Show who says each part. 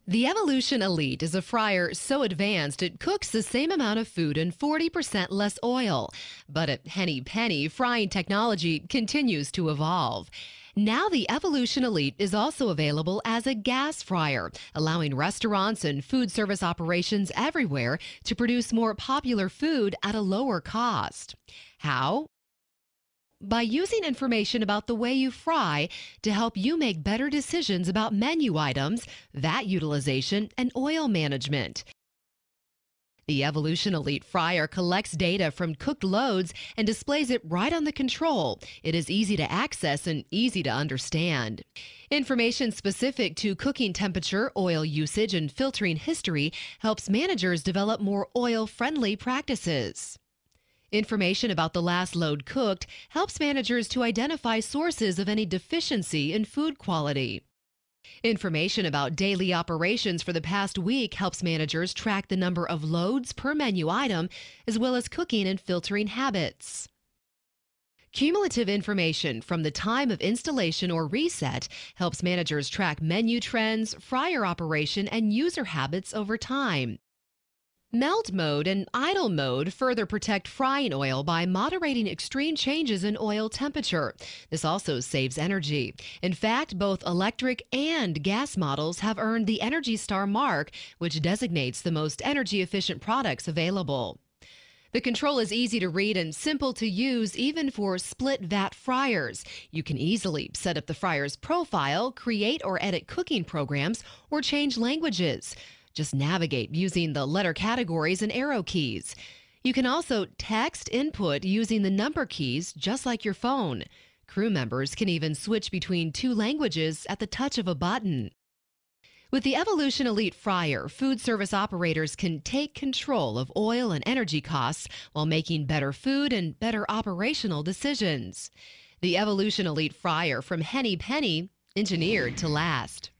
Speaker 1: The Evolution Elite is a fryer so advanced it cooks the same amount of food in 40% less oil. But at Henny Penny, frying technology continues to evolve. Now, the Evolution Elite is also available as a gas fryer, allowing restaurants and food service operations everywhere to produce more popular food at a lower cost. How? By using information about the way you fry to help you make better decisions about menu items, vat utilization, and oil management. The Evolution Elite Fryer collects data from cooked loads and displays it right on the control. It is easy to access and easy to understand. Information specific to cooking temperature, oil usage, and filtering history helps managers develop more oil-friendly practices. Information about the last load cooked helps managers to identify sources of any deficiency in food quality. Information about daily operations for the past week helps managers track the number of loads per menu item, as well as cooking and filtering habits. Cumulative information from the time of installation or reset helps managers track menu trends, fryer operation, and user habits over time. Melt mode and idle mode further protect frying oil by moderating extreme changes in oil temperature. This also saves energy. In fact, both electric and gas models have earned the Energy Star mark, which designates the most energy efficient products available. The control is easy to read and simple to use even for split vat fryers. You can easily set up the fryer's profile, create or edit cooking programs, or change languages. Just navigate using the letter categories and arrow keys. You can also text input using the number keys just like your phone. Crew members can even switch between two languages at the touch of a button. With the Evolution Elite Fryer, food service operators can take control of oil and energy costs while making better food and better operational decisions. The Evolution Elite Fryer from Henny Penny, engineered to last.